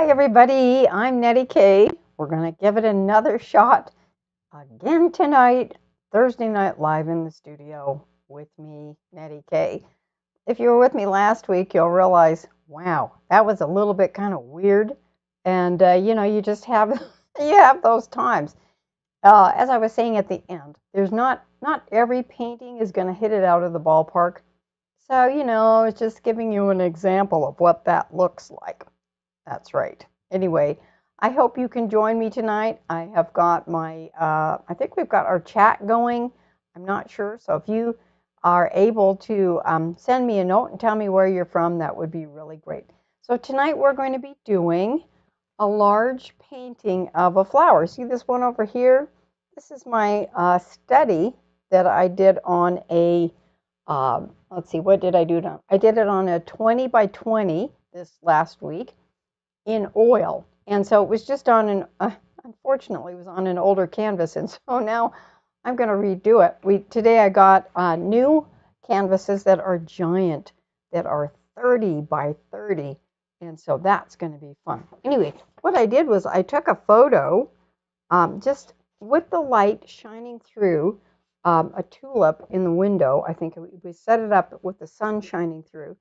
Hi everybody, I'm Nettie Kaye. We're going to give it another shot again tonight, Thursday night live in the studio with me, Nettie Kaye. If you were with me last week, you'll realize, wow, that was a little bit kind of weird. And you just have you have those times. As I was saying at the end, there's not every painting is going to hit it out of the ballpark. So, it's just giving you an example of what that looks like. That's right. Anyway, I hope you can join me tonight. I have got I think we've got our chat going. I'm not sure. So if you are able to send me a note and tell me where you're from, that would be really great. So tonight we're going to be doing a large painting of a flower. See this one over here? This is my study that I did on let's see, what did I do? I did it on a 20 by 20 this last week in oil. And so it was just on unfortunately, it was on an older canvas. And so now I'm going to redo it. Today I got new canvases that are giant, that are 30 by 30. And so that's going to be fun. Anyway, what I did was I took a photo just with the light shining through a tulip in the window. I think we set it up with the sun shining through.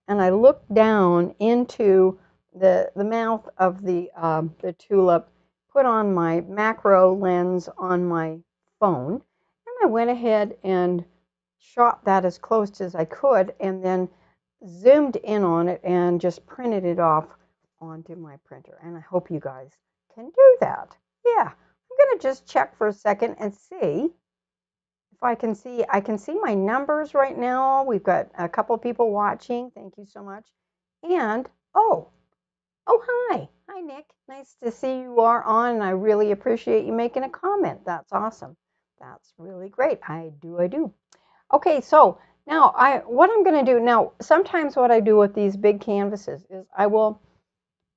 And I looked down into the mouth of the tulip, put on my macro lens on my phone, and I went ahead and shot that as close as I could, and then zoomed in on it and just printed it off onto my printer. And I hope you guys can do that. Yeah, I'm going to just check for a second and see if I can see my numbers right now. We've got a couple of people watching. Thank you so much. And hi. Hi, Nick. Nice to see you are on, and I really appreciate you making a comment. That's awesome. That's really great. I do. Okay, so now what I'm going to do now, sometimes what I do with these big canvases is I will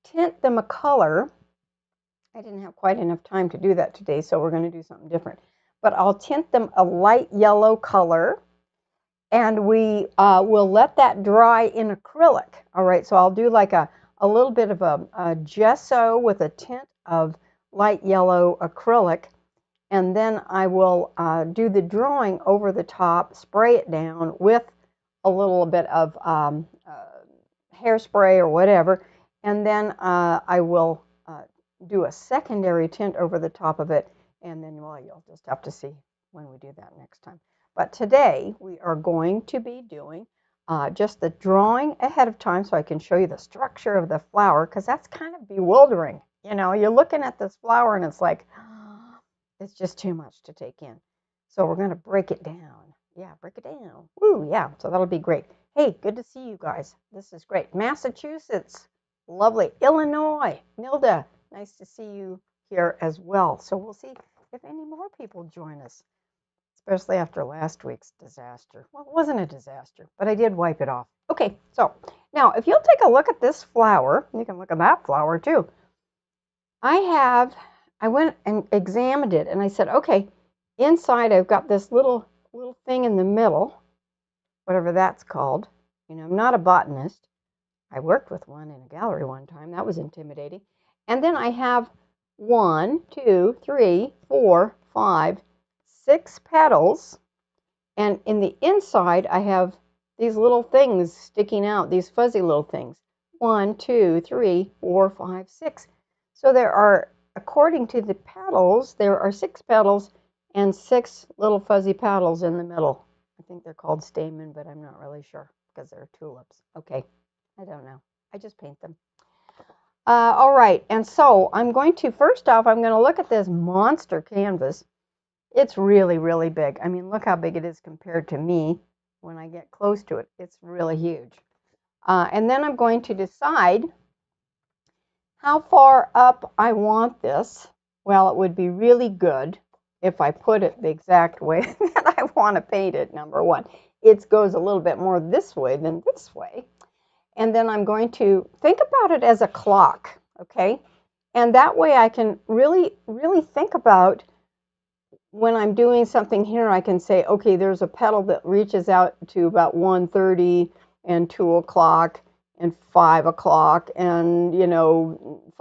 tint them a color. I didn't have quite enough time to do that today, so we're going to do something different. But I'll tint them a light yellow color, and we will let that dry in acrylic. All right, so I'll do like a little bit of a gesso with a tint of light yellow acrylic, and then I will do the drawing over the top, spray it down with a little bit of hairspray or whatever, and then I will do a secondary tint over the top of it, and then, well, you'll just have to see when we do that next time. But today we are going to be doing just the drawing ahead of time so I can show you the structure of the flower, because that's kind of bewildering. You're looking at this flower and it's like, it's just too much to take in. So we're going to break it down. Yeah, break it down. Woo, yeah, so that'll be great. Hey, good to see you guys. This is great. Massachusetts, lovely. Illinois, Nilda, nice to see you here as well. So we'll see if any more people join us, especially after last week's disaster. Well, it wasn't a disaster, but I did wipe it off. Okay, so now if you'll take a look at this flower, you can look at that flower too. I went and examined it, and I said, okay, inside I've got this little thing in the middle, whatever that's called. I'm not a botanist. I worked with one in a gallery one time. That was intimidating. And then I have 1, 2, 3, 4, 5, 6 petals. And in the inside, I have these little things sticking out, these fuzzy little things. 1, 2, 3, 4, 5, 6. So there are, according to the petals, there are 6 petals and 6 little fuzzy petals in the middle. I think they're called stamen, but I'm not really sure because they're tulips. Okay, I don't know. I just paint them. All right, and so first off, I'm going to look at this monster canvas. It's really, really big. I mean, look how big it is compared to me. When I get close to it, it's really huge. And then I'm going to decide how far up I want this. Well, it would be really good if I put it the exact way that I want to paint it, number one. It goes a little bit more this way than this way. And then I'm going to think about it as a clock, okay? And that way I can really, really think about when I'm doing something here, I can say, okay, there's a petal that reaches out to about 1:30 and 2 o'clock and 5 o'clock and,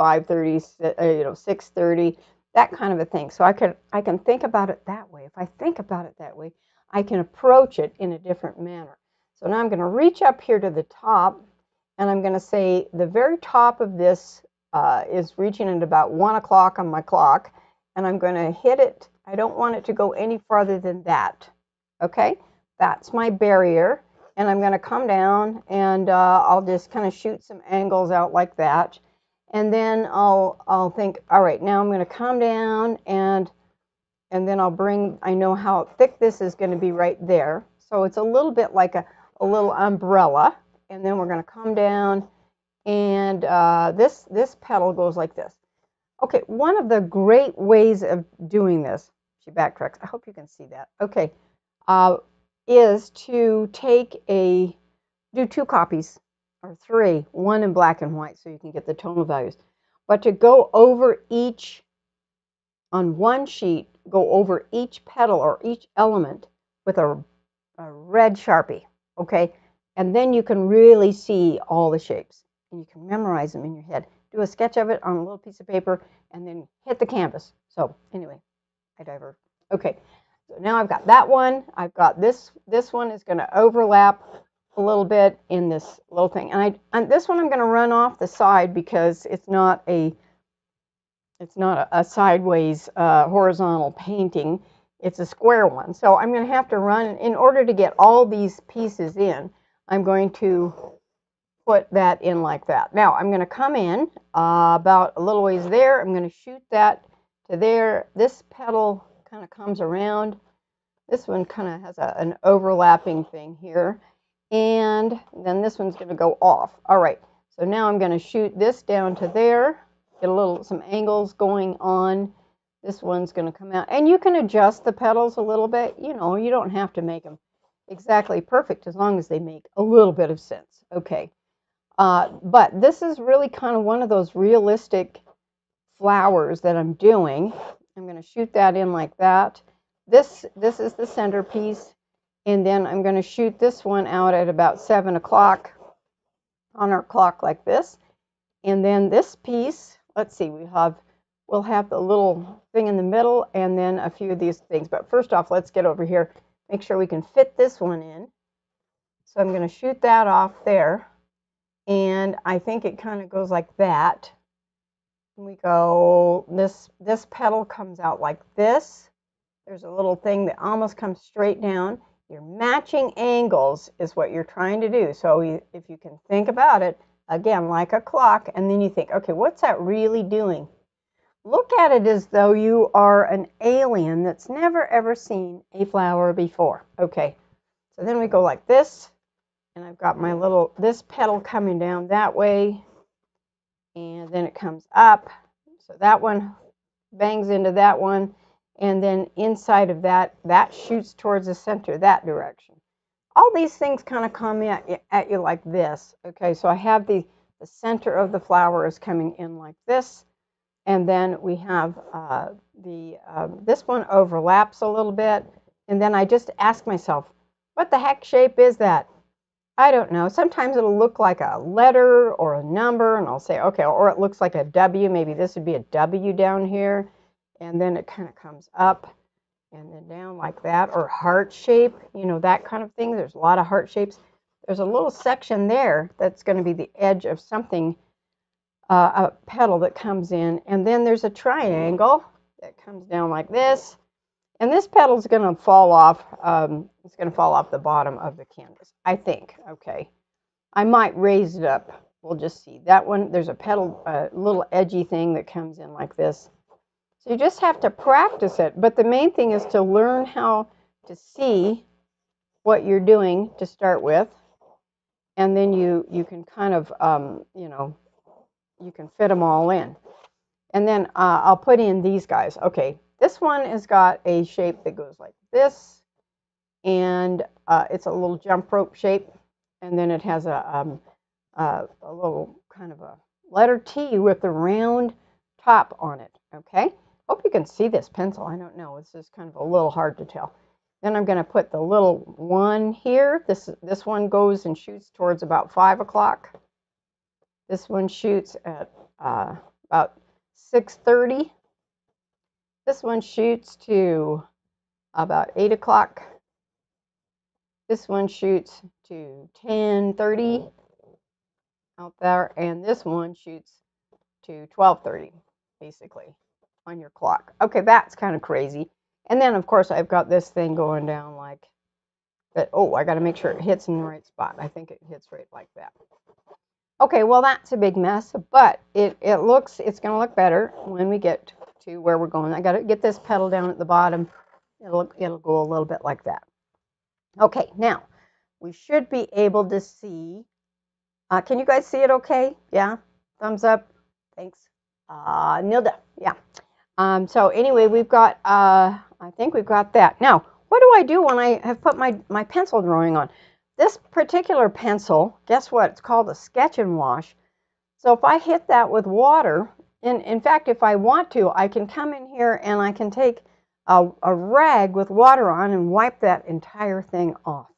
5:30, 6:30, that kind of a thing. So I can think about it that way. If I think about it that way, I can approach it in a different manner. So now I'm going to reach up here to the top, and I'm going to say the very top of this is reaching at about 1 o'clock on my clock, and I'm going to hit it. I don't want it to go any farther than that. Okay, that's my barrier, and I'm going to come down, and I'll just kind of shoot some angles out like that, and then I'll think, all right, now I'm going to come down, and then I'll bring, I know how thick this is going to be right there, so it's a little bit like a little umbrella, and then we're going to come down, and this petal goes like this. Okay, one of the great ways of doing this, she backtracks, I hope you can see that, okay, is to do 2 copies, or 3, one in black and white so you can get the tonal values, but to go over each, on one sheet, go over each petal or each element with a red Sharpie, okay? And then you can really see all the shapes, and you can memorize them in your head. Do a sketch of it on a little piece of paper, and then hit the canvas. So anyway, I divert. Okay, so now I've got that one. I've got this one is going to overlap a little bit in this little thing. And this one I'm going to run off the side because it's not a sideways horizontal painting. It's a square one. So I'm going to have to run, in order to get all these pieces in, I'm going to put that in like that. Now I'm going to come in about a little ways there. I'm going to shoot that to there. This petal kind of comes around. This one kind of has an overlapping thing here. And then this one's going to go off. All right. So now I'm going to shoot this down to there. Get some angles going on. This one's going to come out. And you can adjust the petals a little bit. You know, you don't have to make them exactly perfect as long as they make a little bit of sense. Okay. But this is really kind of one of those realistic flowers that I'm doing. I'm going to shoot that in like that. This is the centerpiece. And then I'm going to shoot this one out at about 7 o'clock on our clock like this. And then this piece, let's see, we'll have the little thing in the middle and then a few of these things. But first off, let's get over here, make sure we can fit this one in. So I'm going to shoot that off there. And I think it kind of goes like that. And we go, this petal comes out like this. There's a little thing that almost comes straight down. Your matching angles is what you're trying to do. So if you can think about it, again, like a clock, and then you think, okay, what's that really doing? Look at it as though you are an alien that's never ever seen a flower before. Okay, so then we go like this, and I've got my this petal coming down that way, and then it comes up. So that one bangs into that one, and then inside of that shoots towards the center, that direction. All these things kind of come at you like this. Okay, so I have the center of the flower is coming in like this, and then we have this one overlaps a little bit, and then I just ask myself, what the heck shape is that? I don't know. Sometimes it'll look like a letter or a number, and I'll say, okay, or it looks like a W. Maybe this would be a W down here, and then it kind of comes up and then down like that, or heart shape, you know, that kind of thing. There's a lot of heart shapes. There's a little section there that's going to be the edge of something, a petal that comes in, and then there's a triangle that comes down like this, and this petal is going to fall off. It's going to fall off the bottom of the canvas, I think. Okay, I might raise it up. We'll just see. That one, there's a petal, a little edgy thing that comes in like this. So you just have to practice it. But the main thing is to learn how to see what you're doing to start with. And then you can kind of, you know, you can fit them all in. And then I'll put in these guys. Okay, this one has got a shape that goes like this. And it's a little jump rope shape. And then it has a little kind of a letter T with the round top on it. Okay. Hope you can see this pencil. I don't know. It's just kind of a little hard to tell. Then I'm going to put the little one here. This one goes and shoots towards about 5 o'clock. This one shoots at, about 6:30. This one shoots to about 8 o'clock. This one shoots to 10:30 out there, and this one shoots to 12:30, basically, on your clock. Okay, that's kind of crazy. And then, of course, I've got this thing going down like that. Oh, I got to make sure it hits in the right spot. I think it hits right like that. Okay, well, that's a big mess, but it's going to look better when we get to where we're going. I got to get this pedal down at the bottom. It'll go a little bit like that. Okay, now we should be able to see. Can you guys see it okay? Yeah? Thumbs up. Thanks. Nilda. Yeah. So anyway, we've got, I think we've got that. Now, what do I do when I have put my pencil drawing on? This particular pencil, guess what? It's called a sketch and wash. So if I hit that with water, and in fact, if I want to, I can come in here and I can take a rag with water on and wipe that entire thing off.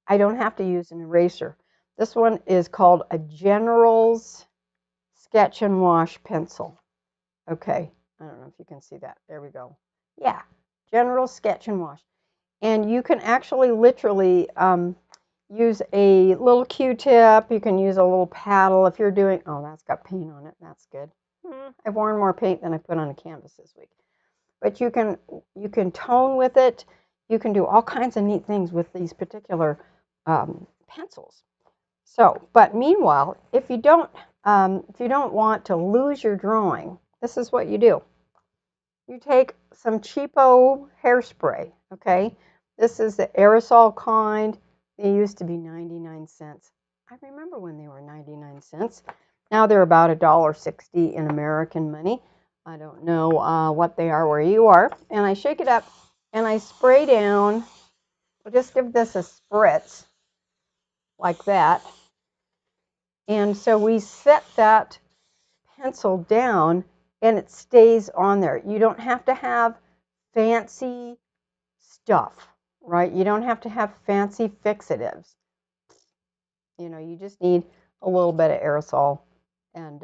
I don't have to use an eraser. This one is called a General's Sketch and Wash pencil. Okay, I don't know if you can see that. There we go. Yeah, General Sketch and Wash. And you can actually literally use a little Q-tip. You can use a little paddle if you're doing, oh, that's got paint on it. That's good. I've worn more paint than I put on a canvas this week. But you can tone with it. You can do all kinds of neat things with these particular pencils. So, but meanwhile, if you don't want to lose your drawing, this is what you do. You take some cheapo hairspray, okay? This is the aerosol kind. They used to be 99 cents. I remember when they were 99 cents. Now they're about $1.60 in American money. I don't know what they are where you are. And I shake it up and I spray down. I'll just give this a spritz like that. And so we set that pencil down and it stays on there. You don't have to have fancy stuff, right? You don't have to have fancy fixatives. You know, you just need a little bit of aerosol and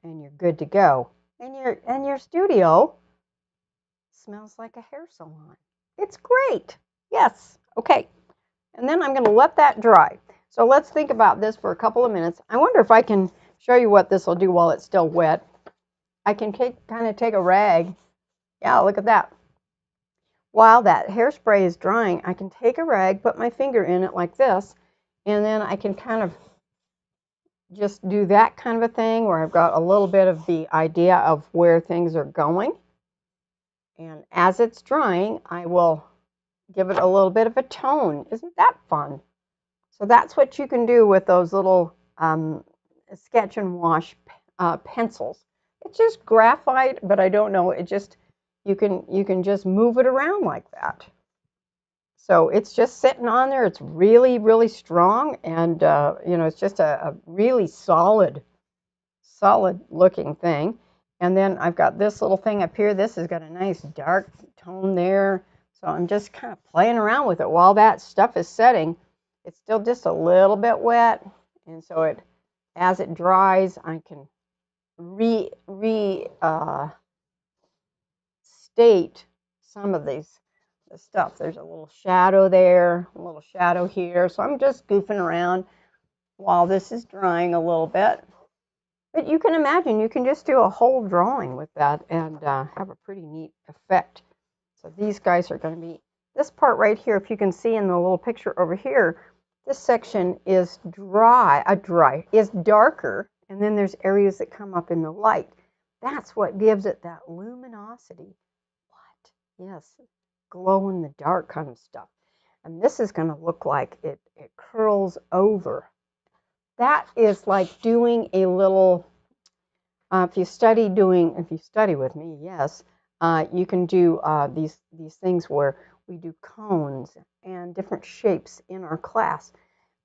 you're good to go. And your studio smells like a hair salon. It's great. Yes. Okay. And then I'm going to let that dry. So let's think about this for a couple of minutes. I wonder if I can show you what this will do while it's still wet. I can kind of take a rag. Yeah, look at that. While that hairspray is drying, I can take a rag, put my finger in it like this, and then I can kind of just do that kind of a thing where I've got a little bit of the idea of where things are going. And as it's drying, I will give it a little bit of a tone. Isn't that fun? So that's what you can do with those little sketch and wash pencils. It's just graphite, but I don't know. It just you can just move it around like that. So it's just sitting on there. It's really, really strong, and you know, it's just a really solid looking thing. And then I've got this little thing up here. This has got a nice dark tone there. So I'm just kind of playing around with it while that stuff is setting. It's still just a little bit wet, and so as it dries, I can state some of the stuff. There's a little shadow there, a little shadow here. So I'm just goofing around while this is drying a little bit. But you can imagine you can just do a whole drawing with that and have a pretty neat effect. So these guys are going to be, this part right here, if you can see in the little picture over here, this section is is darker, and then there's areas that come up in the light. That's what gives it that luminosity. What? Yes, glow in the dark kind of stuff. And this is going to look like it curls over. That is like doing a little, if you study with me, yes, you can do these things where we do cones and different shapes in our class.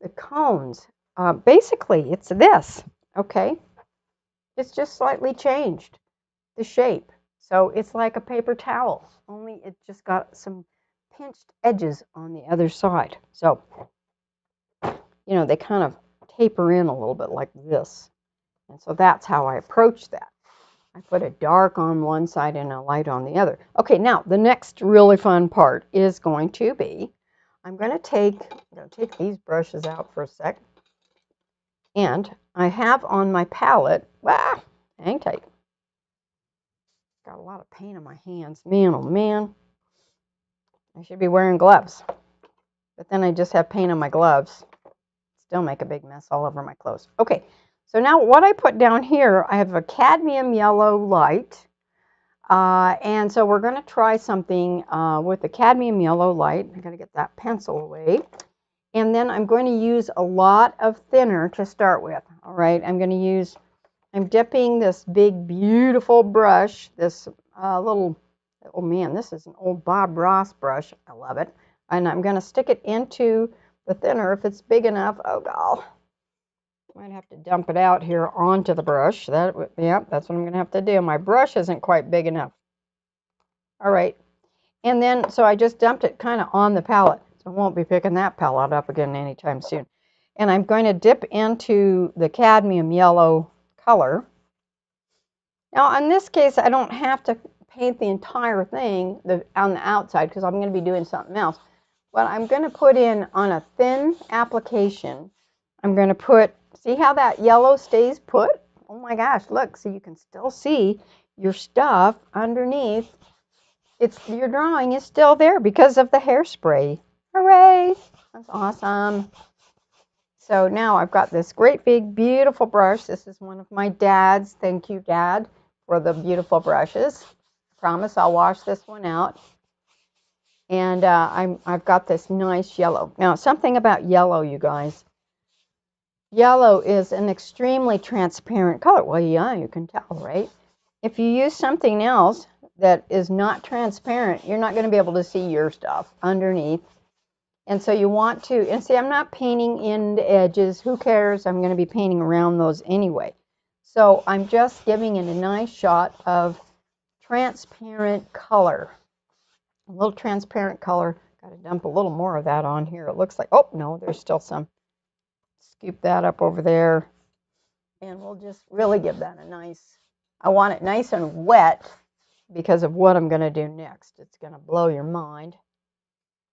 The cones, basically, it's this, okay? It's just slightly changed the shape. So it's like a paper towel, only it just got some pinched edges on the other side. So, you know, they kind of taper in a little bit like this. And so that's how I approach that. I put a dark on one side and a light on the other. Okay, now the next really fun part is going to be, I'm going to take these brushes out for a sec. And I have on my palette, hang tight. Got a lot of paint on my hands. Man, oh man. I should be wearing gloves. But then I just have paint on my gloves. Still make a big mess all over my clothes. Okay, so now what I put down here, I have a cadmium yellow light. And so we're going to try something with the cadmium yellow light. I got to get that pencil away. And then I'm going to use a lot of thinner to start with. All right, I'm dipping this big, beautiful brush, this little, oh man, this is an old Bob Ross brush. I love it. And I'm going to stick it into the thinner if it's big enough. Oh, God. Might have to dump it out here onto the brush. Yeah, that's what I'm going to have to do. My brush isn't quite big enough. All right. And then, so I just dumped it kind of on the palette. So I won't be picking that palette up again anytime soon. And I'm going to dip into the cadmium yellow color. Now, in this case, I don't have to paint the entire thing on the outside because I'm going to be doing something else. But I'm going to put in on a thin application, I'm going to put, see how that yellow stays put? Oh my gosh, look, so you can still see your stuff underneath. Your drawing is still there because of the hairspray. Hooray! That's awesome. So now I've got this great big beautiful brush. This is one of my dad's. Thank you, Dad, for the beautiful brushes. Promise I'll wash this one out. And I've got this nice yellow. Now, something about yellow, you guys. Yellow is an extremely transparent color. Well, yeah, you can tell, right? If you use something else that is not transparent, you're not going to be able to see your stuff underneath. And so you want to, and see, I'm not painting in the edges. Who cares? I'm going to be painting around those anyway. So I'm just giving it a nice shot of transparent color. A little transparent color. Got to dump a little more of that on here. It looks like, oh, no, there's still some. Scoop that up over there. And we'll just really give that a nice, I want it nice and wet because of what I'm going to do next. It's going to blow your mind.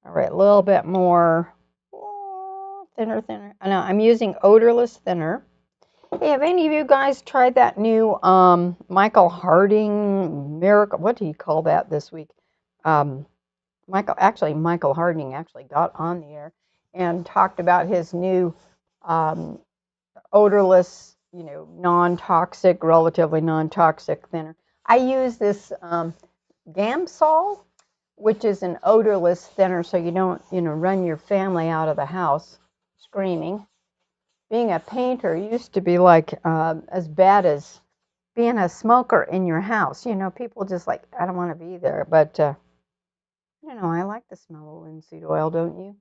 All right, a little bit more. Oh, thinner. I know I'm using odorless thinner. Hey, have any of you guys tried that new Michael Harding miracle? What do you call that this week? Michael Harding actually got on the air and talked about his new odorless, non-toxic, relatively non-toxic thinner. I use this Gamsol, which is an odorless thinner, so you don't, run your family out of the house screaming. Being a painter used to be like as bad as being a smoker in your house. People just like, I don't want to be there. But, I like the smell of linseed oil, don't you?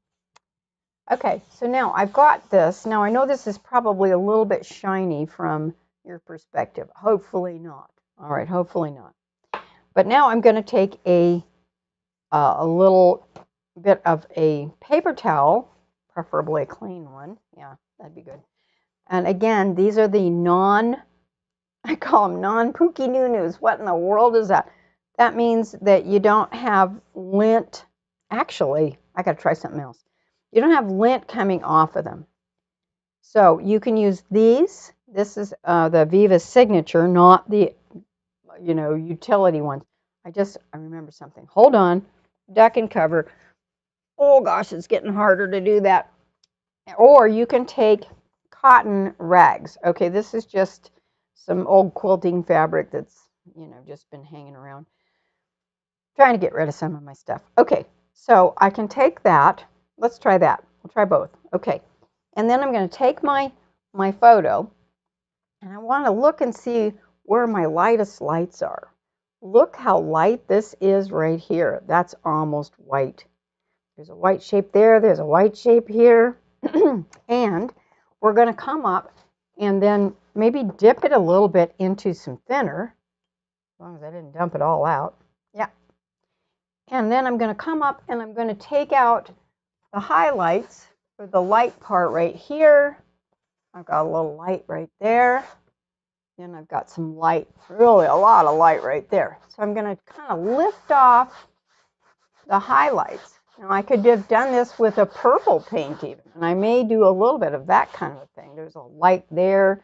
Okay, so now I've got this. Now I know this is probably a little bit shiny from your perspective. Hopefully not. All right, hopefully not. But now I'm going to take a little bit of a paper towel, preferably a clean one. Yeah, that'd be good. And again, these are the I call them non-pookie noo-noos. What in the world is that? That means that you don't have lint. Actually, I got to try something else. You don't have lint coming off of them. So you can use these. This is the Viva Signature, not the, utility ones. I remember something. Hold on. Duck and cover. Oh, gosh, it's getting harder to do that. Or you can take cotton rags. Okay, this is just some old quilting fabric that's, just been hanging around. Trying to get rid of some of my stuff. Okay, so I can take that. Let's try that. We'll try both. Okay, and then I'm going to take my photo, and I want to look and see where my lightest lights are. Look how light this is right here. That's almost white. There's a white shape there. There's a white shape here. And we're going to come up and then maybe dip it a little bit into some thinner, as long as I didn't dump it all out. Yeah. And then I'm going to come up and I'm going to take out the highlights for the light part right here. I've got a little light right there. Then I've got some light, really a lot of light right there. So I'm going to kind of lift off the highlights. Now I could have done this with a purple paint even, and I may do a little bit of that kind of thing. There's a light there,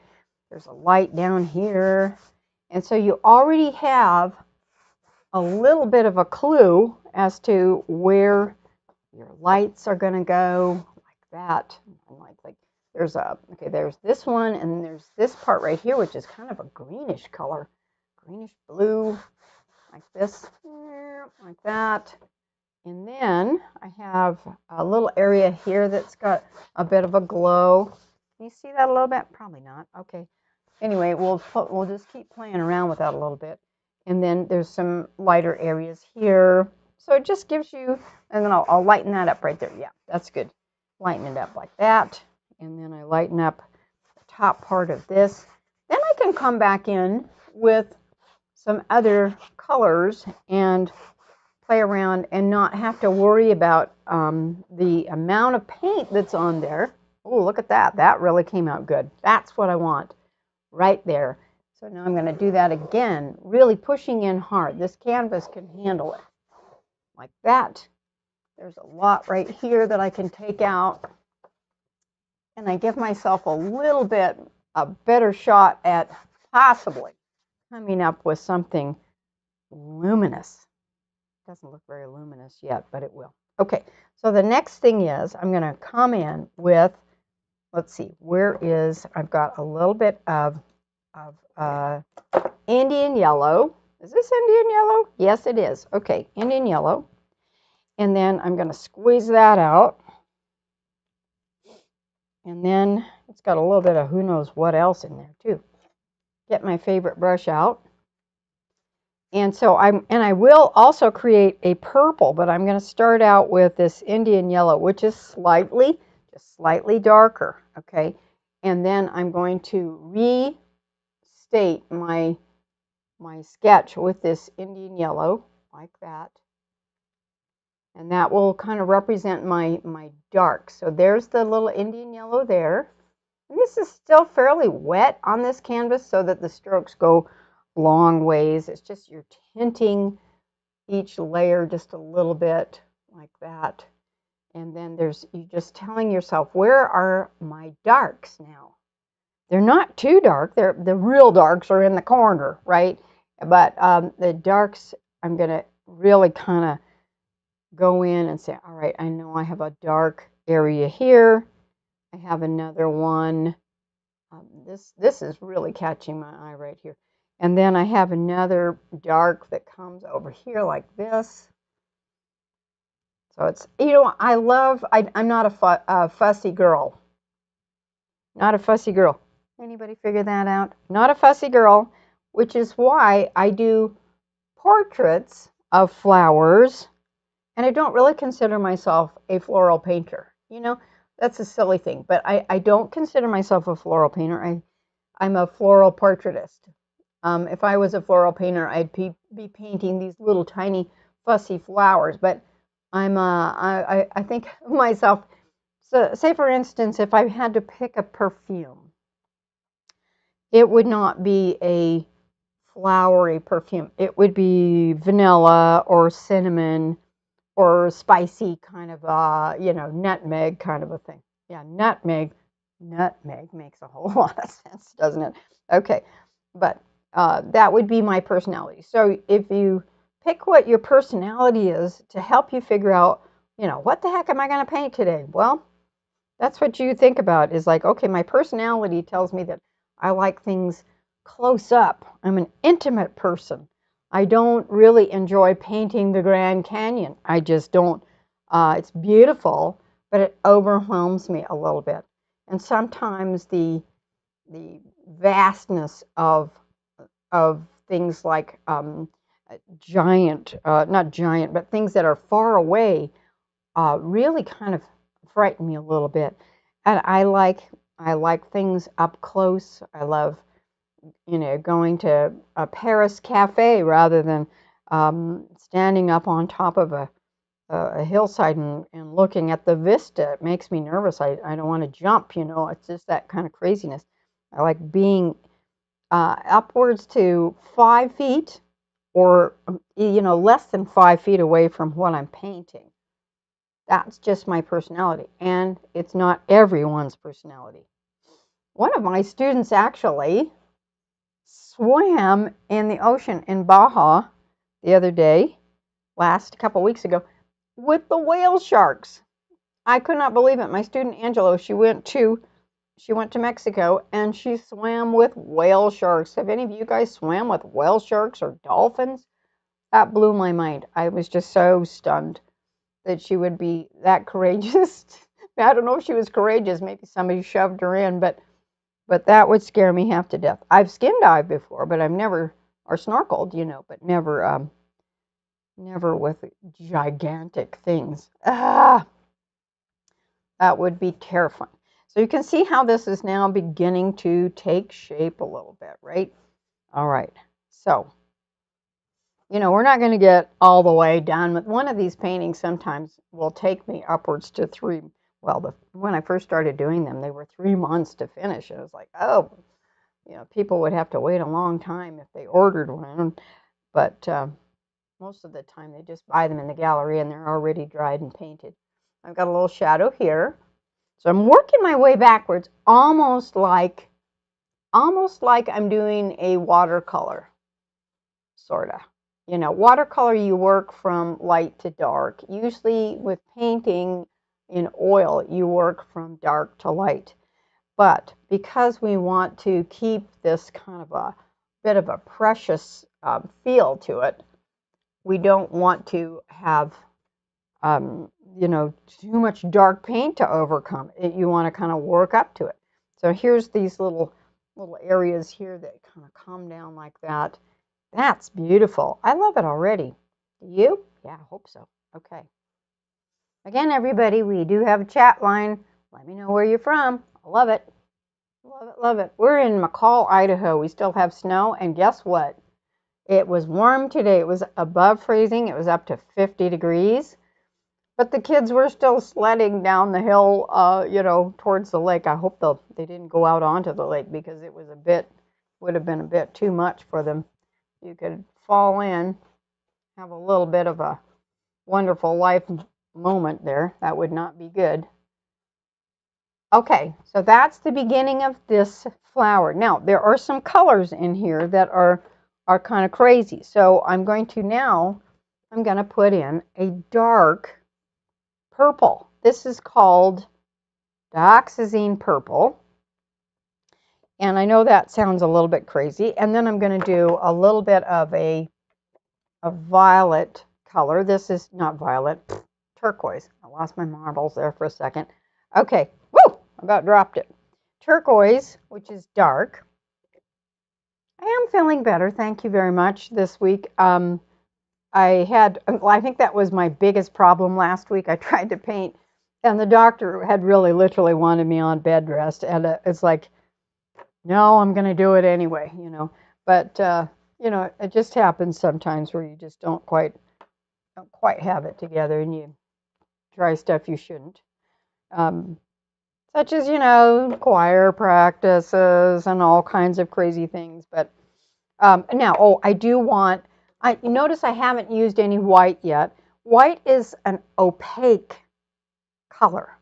there's a light down here, and so you already have a little bit of a clue as to where your lights are going to go, like that. And like there's this one, and there's this part right here, which is kind of a greenish color, greenish blue, like this, like that. And then I have a little area here that's got a bit of a glow. Can you see that a little bit? Probably not. Okay. Anyway, we'll just keep playing around with that a little bit. And then there's some lighter areas here. So it just gives you, and then I'll lighten that up right there. Yeah, that's good. Lighten it up like that. And then I lighten up the top part of this. Then I can come back in with some other colors and play around and not have to worry about the amount of paint that's on there. Oh, look at that. That really came out good. That's what I want right there. So now I'm going to do that again, really pushing in hard. This canvas can handle it like that. There's a lot right here that I can take out. And I give myself a little bit a better shot at possibly coming up with something luminous. Doesn't look very luminous yet, but it will. Okay, so the next thing is I'm going to come in with, let's see, I've got a little bit of Indian yellow. Is this Indian yellow? Yes, it is. Okay, Indian yellow. And then I'm going to squeeze that out. And then it's got a little bit of who knows what else in there too. Get my favorite brush out. And so I will also create a purple, but I'm going to start out with this Indian yellow, which is just slightly darker, okay? And then I'm going to restate my sketch with this Indian yellow, like that. And that will kind of represent my dark. So there's the little Indian yellow there. And this is still fairly wet on this canvas so that the strokes go long ways. It's just you're tinting each layer just a little bit like that. And then you're just telling yourself, where are my darks now? They're not too dark. The real darks are in the corner, right? But the darks, I'm going to really kind of go in and say, all right, I know I have a dark area here. I have another one. This is really catching my eye right here. And then I have another dark that comes over here like this. So it's, I'm not a fussy girl. Not a fussy girl. Anybody figure that out? Not a fussy girl, which is why I do portraits of flowers, and I don't really consider myself a floral painter. That's a silly thing, but I don't consider myself a floral painter. I'm a floral portraitist. If I was a floral painter, I'd be painting these little tiny fussy flowers, but I think of myself, so say for instance, if I had to pick a perfume, it would not be a flowery perfume. It would be vanilla or cinnamon or spicy kind of nutmeg kind of a thing. Yeah, nutmeg makes a whole lot of sense, doesn't it? Okay, but that would be my personality. So if you pick what your personality is to help you figure out, what the heck am I going to paint today? Well, that's what you think about, is like, okay, my personality tells me that I like things close up. I'm an intimate person. I don't really enjoy painting the Grand Canyon. I just don't. It's beautiful, but it overwhelms me a little bit. And sometimes the vastness of things like not giant, but things that are far away really kind of frighten me a little bit. And I like things up close. I love, going to a Paris cafe rather than standing up on top of a hillside and looking at the vista. It makes me nervous. I don't want to jump, It's just that kind of craziness. I like being upwards to 5 feet or, less than 5 feet away from what I'm painting. That's just my personality, and it's not everyone's personality. One of my students actually swam in the ocean in Baja the other day, a couple weeks ago, with the whale sharks. I could not believe it. My student Angelo, she went to Mexico and she swam with whale sharks. Have any of you guys swam with whale sharks or dolphins? That blew my mind. I was just so stunned that she would be that courageous. I don't know if she was courageous. Maybe somebody shoved her in, but that would scare me half to death. I've skin dived before, but I've never, or snorkeled, but never with gigantic things. That would be terrifying. So you can see how this is now beginning to take shape a little bit, right? All right. So, we're not going to get all the way done with one of these paintings. Sometimes will take me upwards to 3. Well, when I first started doing them, they were 3 months to finish. It was like, oh, people would have to wait a long time if they ordered one. But most of the time, they just buy them in the gallery and they're already dried and painted. I've got a little shadow here. So I'm working my way backwards, almost like I'm doing a watercolor, sort of. Watercolor, you work from light to dark. Usually with painting in oil, you work from dark to light. But because we want to keep this kind of a bit of a precious feel to it, we don't want to have too much dark paint to overcome it. You want to kind of work up to it. So here's these little areas here that kind of come down like that. That's beautiful. I love it already. Do you? Yeah, I hope so. Okay. Again, everybody, we do have a chat line. Let me know where you're from. I love it. Love it, love it. We're in McCall, Idaho. We still have snow, and guess what? It was warm today. It was above freezing. It was up to 50 degrees. But the kids were still sledding down the hill, towards the lake. I hope they didn't go out onto the lake because it was would have been a bit too much for them. You could fall in, have a little bit of a wonderful life moment there. That would not be good. Okay, so that's the beginning of this flower. Now, there are some colors in here that are kind of crazy. So I'm going to put in a dark purple. This is called dioxazine purple. And I know that sounds a little bit crazy. And then I'm going to do a little bit of a violet color. This is not violet, turquoise. I lost my marbles there for a second. Okay, woo, about dropped it. Turquoise, which is dark. I am feeling better, thank you very much this week. I think that was my biggest problem last week. I tried to paint, and the doctor had really literally wanted me on bed rest, and it's like, no, I'm going to do it anyway, But it just happens sometimes where you just don't quite have it together, and you try stuff you shouldn't, such as choir practices and all kinds of crazy things. But now, I do want. You notice I haven't used any white yet. White is an opaque color.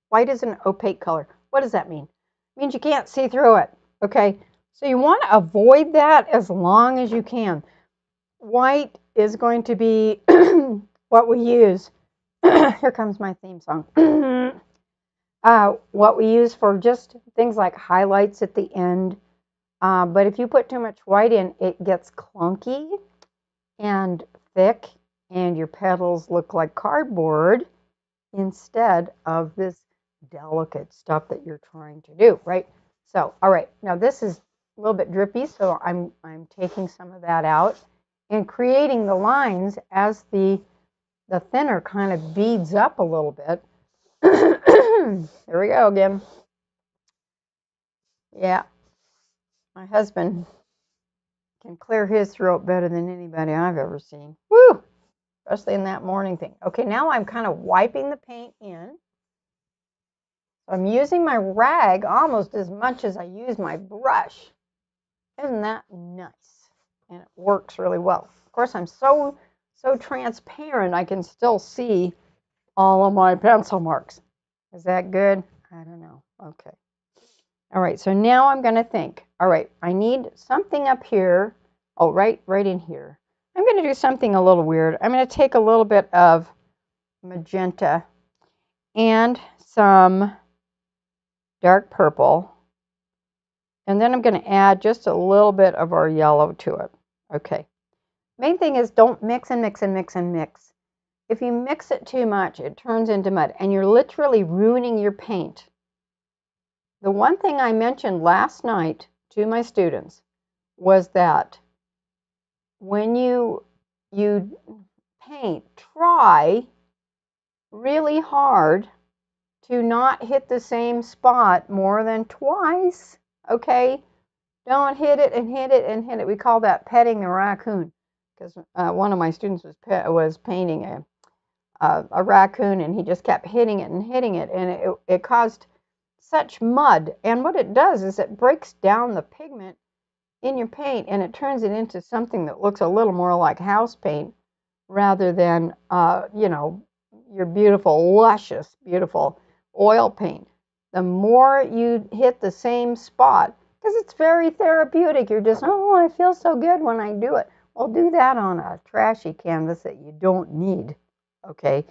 White is an opaque color. What does that mean? It means you can't see through it. Okay, so you want to avoid that as long as you can. White is going to be what we use. Here comes my theme song. What we use for just things like highlights at the end. But if you put too much white in, it gets clunky and thick, and your petals look like cardboard instead of this delicate stuff that you're trying to do, right? So, all right, now this is a little bit drippy, so I'm taking some of that out and creating the lines as the thinner kind of beads up a little bit. Here we go again. Yeah, my husband can clear his throat better than anybody I've ever seen. Woo! Especially in that morning thing. Okay, now I'm kind of wiping the paint in. I'm using my rag almost as much as I use my brush. Isn't that nice? And it works really well. Of course, I'm so transparent, I can still see all of my pencil marks. Is that good? I don't know. Okay. All right, so now I'm going to think. All right, I need something up here. Oh, right in here. I'm going to do something a little weird. I'm going to take a little bit of magenta and some dark purple. And then I'm going to add just a little bit of our yellow to it. Okay. Main thing is don't mix and mix and mix and mix. If you mix it too much, it turns into mud, and you're literally ruining your paint. The one thing I mentioned last night to my students was that when you paint, try really hard to not hit the same spot more than twice, okay? Don't hit it and hit it and hit it. We call that petting the raccoon, because one of my students was painting a raccoon, and he just kept hitting it and hitting it, and it caused such mud. And what it does is it breaks down the pigment in your paint, and it turns it into something that looks a little more like house paint rather than, you know, your beautiful, luscious, beautiful oil paint. The more you hit the same spot, because it's very therapeutic. You're just, oh, I feel so good when I do it. Well, do that on a trashy canvas that you don't need, okay?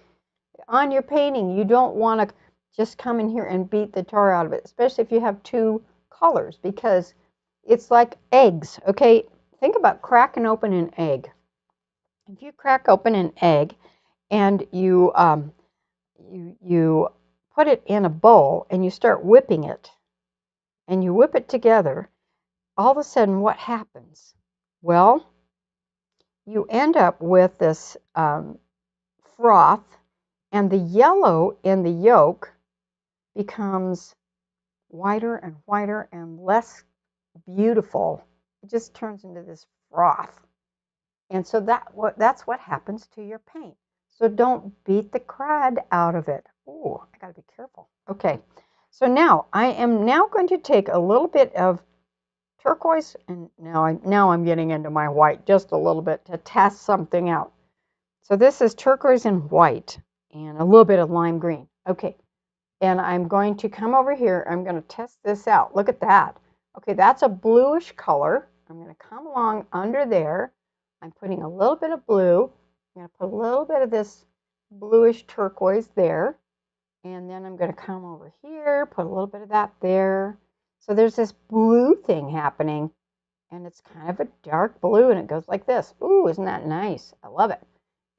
On your painting, you don't want to just come in here and beat the tar out of it, especially if you have two colors, because it's like eggs, okay? Think about cracking open an egg. If you crack open an egg and you put it in a bowl and you start whipping it, and you whip it together, all of a sudden what happens? Well, you end up with this froth, and the yellow in the yolk becomes whiter and whiter and less beautiful. It just turns into this froth. And so that's what happens to your paint. So don't beat the crud out of it. Oh, I gotta be careful. Okay, so now I am now going to take a little bit of turquoise, and now I'm getting into my white just a little bit to test something out. So this is turquoise and white and a little bit of lime green. Okay, and I'm going to come over here. I'm going to test this out. Look at that. Okay, that's a bluish color. I'm going to come along under there. I'm putting a little bit of blue. I'm going to put a little bit of this bluish turquoise there. And then I'm going to come over here, put a little bit of that there. So there's this blue thing happening, and it's kind of a dark blue, and it goes like this. Ooh, isn't that nice? I love it.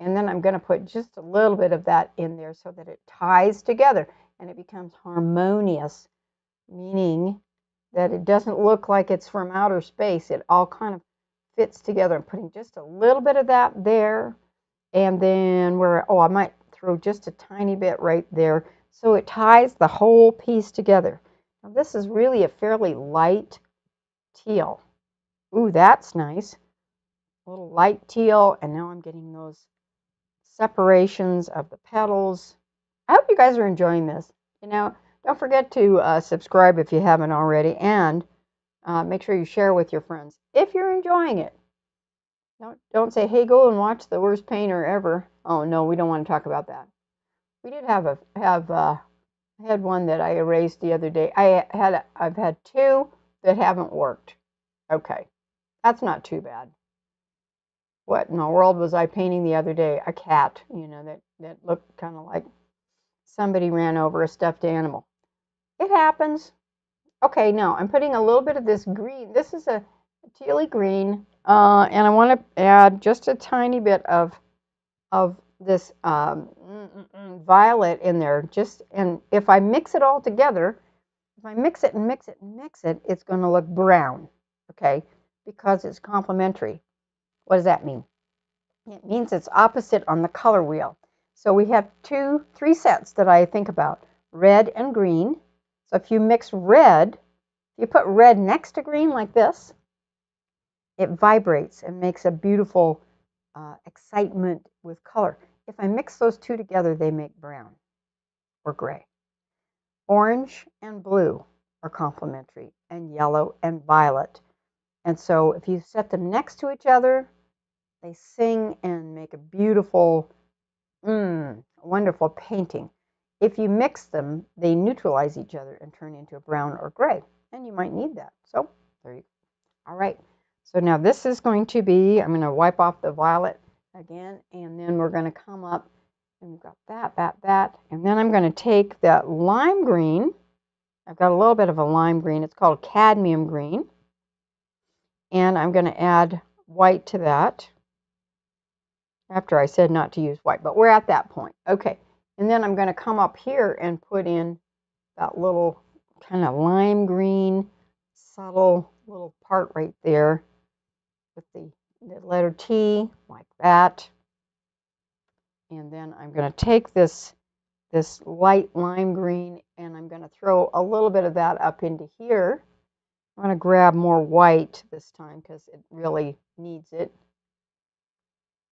And then I'm going to put just a little bit of that in there so that it ties together and it becomes harmonious, meaning that it doesn't look like it's from outer space. It all kind of fits together. I'm putting just a little bit of that there, and then I might throw just a tiny bit right there so it ties the whole piece together. Now this is really a fairly light teal. Ooh, that's nice. A little light teal, and now I'm getting those separations of the petals. I hope you guys are enjoying this. You know, don't forget to subscribe if you haven't already, and make sure you share with your friends if you're enjoying it. Don't say, hey, go and watch the worst painter ever. Oh no, we don't want to talk about that. We did I had one that I erased the other day. I've had two that haven't worked. Okay, that's not too bad. What in the world was I painting the other day? A cat, you know, that looked kind of like somebody ran over a stuffed animal. It happens. Okay, now I'm putting a little bit of this green. This is a tealy green, and I want to add just a tiny bit of this violet in there. And if I mix it all together, if I mix it and mix it and mix it, it's going to look brown, okay, because it's complementary. What does that mean? It means it's opposite on the color wheel. So we have three sets that I think about: red and green. So if you mix red, if you put red next to green like this, it vibrates and makes a beautiful excitement with color. If I mix those two together, they make brown or gray. Orange and blue are complementary, and yellow and violet. And so if you set them next to each other, they sing and make a beautiful, wonderful painting. If you mix them, they neutralize each other and turn into a brown or gray. And you might need that. So there you go. All right. So now this is going to be, I'm going to wipe off the violet again, and then we're going to come up, and we've got that. And then I'm going to take that lime green. I've got a little bit of a lime green. It's called cadmium green. And I'm going to add white to that. After I said not to use white, but we're at that point. Okay. And then I'm going to come up here and put in that little kind of lime green, subtle little part right there with the letter T, like that. And then I'm going to take this light lime green, and I'm going to throw a little bit of that up into here. I'm going to grab more white this time because it really needs it.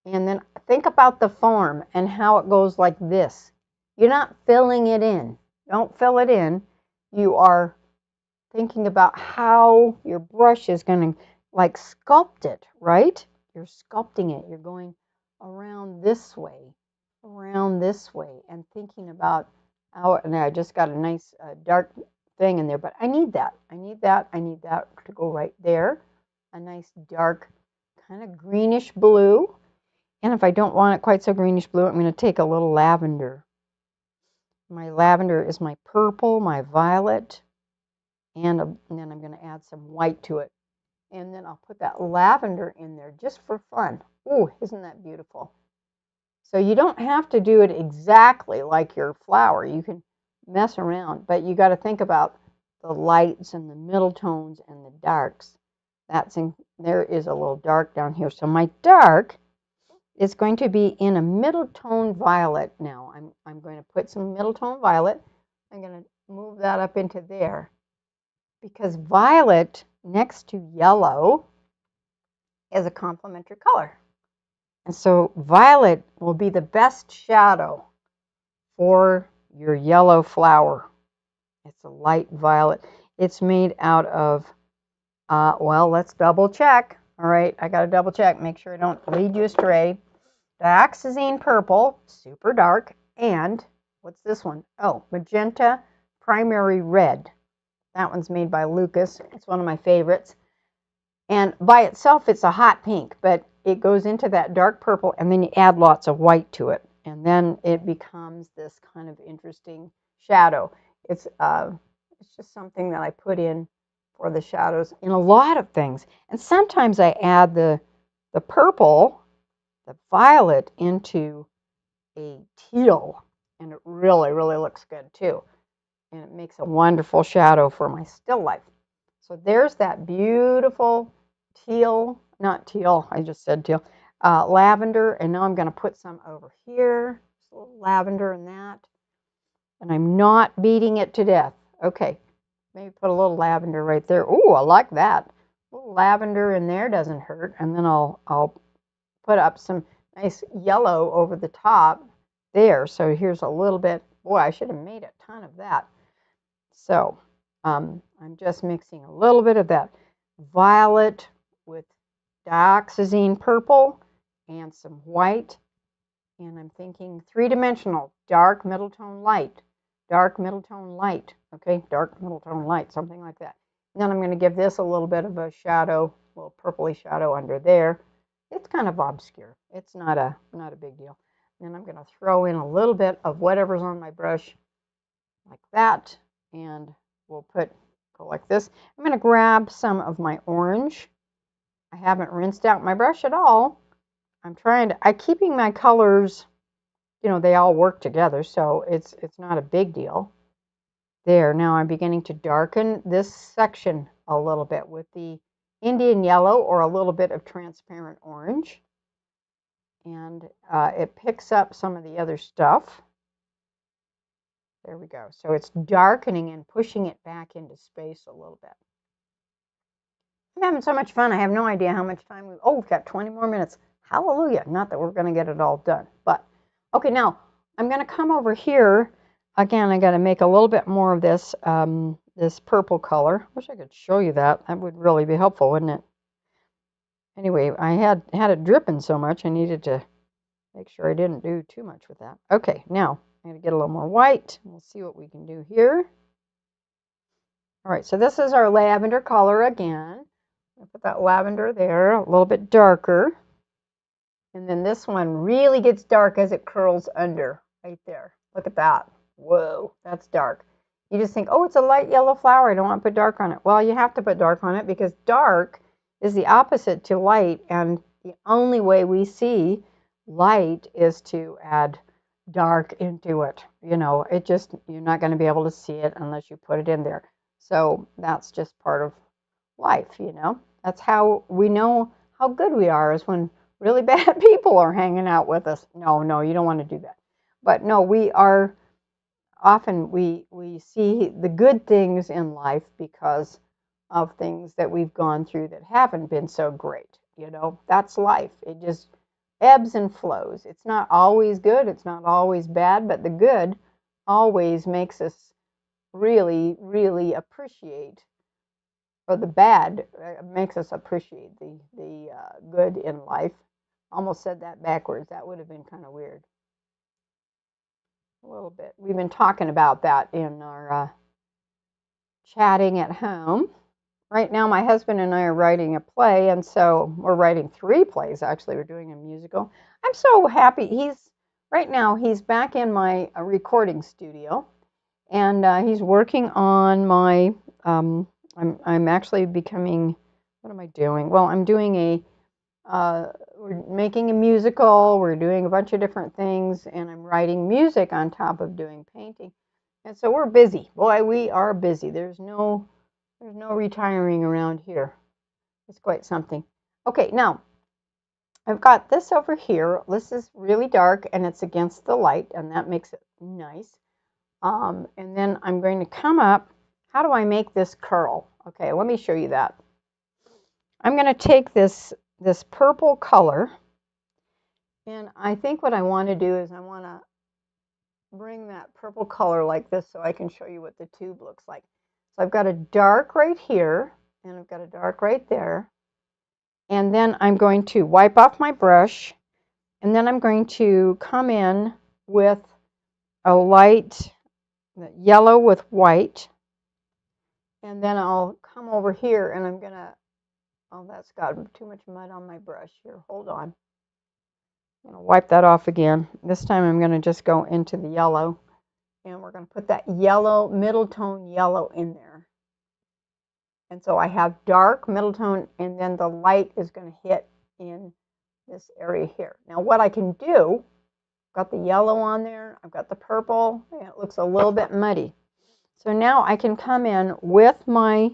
And then think about the form and how it goes like this. You're not filling it in. Don't fill it in. You are thinking about how your brush is going to like sculpt it, right? You're sculpting it. You're going around this way, and thinking about how, and I just got a nice dark thing in there, but I need that. I need that to go right there. A nice dark kind of greenish blue. And if I don't want it quite so greenish blue, I'm going to take a little lavender. My lavender is my purple, my violet, and then I'm going to add some white to it. And then I'll put that lavender in there just for fun. Ooh, isn't that beautiful? So you don't have to do it exactly like your flower. You can mess around, but you got to think about the lights and the middle tones and the darks. There is a little dark down here. So my dark is going to be in a middle tone violet now. I'm going to put some middle tone violet. I'm going to move that up into there because violet next to yellow is a complementary color. And so violet will be the best shadow for your yellow flower. It's a light violet. It's made out of, well, let's double check. All right, I got to double check, make sure I don't lead you astray. Dioxazine purple, super dark, and what's this one? Oh, magenta primary red. That one's made by Lucas. It's one of my favorites. And by itself, it's a hot pink, but it goes into that dark purple, and then you add lots of white to it. And then it becomes this kind of interesting shadow. It's just something that I put in for the shadows in a lot of things. And sometimes I add the purple, the violet, into a teal, and it really, really looks good too. And it makes a wonderful shadow for my still life. So there's that beautiful teal, not teal, I just said teal, lavender. And now I'm going to put some over here, just a little lavender in that. And I'm not beating it to death. Okay, maybe put a little lavender right there. Ooh, I like that. A little lavender in there doesn't hurt. And then I'll put up some nice yellow over the top there. So here's a little bit. Boy, I should have made a ton of that. So I'm just mixing a little bit of that violet with dioxazine purple and some white. And I'm thinking three-dimensional, dark middle tone light, dark middle tone light. Okay, dark middle tone light, something like that. And then I'm going to give this a little bit of a shadow, a little purpley shadow under there. It's kind of obscure. It's not a big deal. And then I'm going to throw in a little bit of whatever's on my brush like that. And we'll go like this. I'm going to grab some of my orange. I haven't rinsed out my brush at all. I'm keeping my colors, they all work together, so it's not a big deal. There, now I'm beginning to darken this section a little bit with the Indian yellow or a little bit of transparent orange. And it picks up some of the other stuff. There we go. So it's darkening and pushing it back into space a little bit. I'm having so much fun. I have no idea how much time we've got 20 more minutes. Hallelujah. Not that we're going to get it all done. But, okay, now I'm going to come over here. Again, I got to make a little bit more of this, this purple color. Wish I could show you that. That would really be helpful, wouldn't it? Anyway, I had it dripping so much, I needed to make sure I didn't do too much with that. Okay, now I'm going to get a little more white. We'll see what we can do here. All right, so this is our lavender color again. I'll put that lavender there, a little bit darker. And then this one really gets dark as it curls under, right there. Look at that. Whoa, that's dark. You just think, oh, it's a light yellow flower. I don't want to put dark on it. Well, you have to put dark on it because dark is the opposite to light. And the only way we see light is to add dark into it. You know, it just, you're not going to be able to see it unless you put it in there. So that's just part of life, you know. That's how we know how good we are, is when really bad people are hanging out with us. No, you don't want to do that. But no, we are often, we see the good things in life because of things that we've gone through that haven't been so great. You know, that's life. It just ebbs and flows. It's not always good, it's not always bad, but the good always makes us really, really appreciate, or the bad makes us appreciate the good in life. Almost said that backwards. That would have been kind of weird. A little bit. We've been talking about that in our chatting at home. Right now, my husband and I are writing a play, and so we're writing 3 plays, actually. We're doing a musical. I'm so happy. Right now, he's back in my recording studio, and he's working on my, I'm actually becoming, what am I doing? Well, I'm doing we're making a musical, we're doing a bunch of different things, and I'm writing music on top of doing painting. And so we're busy. Boy, we are busy. There's no retiring around here. It's quite something. Okay, now I've got this over here. This is really dark and it's against the light, and that makes it nice. And then I'm going to come up. How do I make this curl? Okay, let me show you that. I'm going to take this purple color, and I think what I want to do is I want to bring that purple color like this so I can show you what the tube looks like. So I've got a dark right here, and I've got a dark right there. And then I'm going to wipe off my brush, and then I'm going to come in with a light yellow with white. And then I'll come over here and I'm going to, oh, that's got too much mud on my brush here. Hold on. I'm going to wipe that off again. This time I'm going to just go into the yellow, and we're going to put that yellow, middle tone yellow in there. And so I have dark, middle tone, and then the light is going to hit in this area here. Now what I can do, I've got the yellow on there, I've got the purple, and it looks a little bit muddy. So now I can come in with my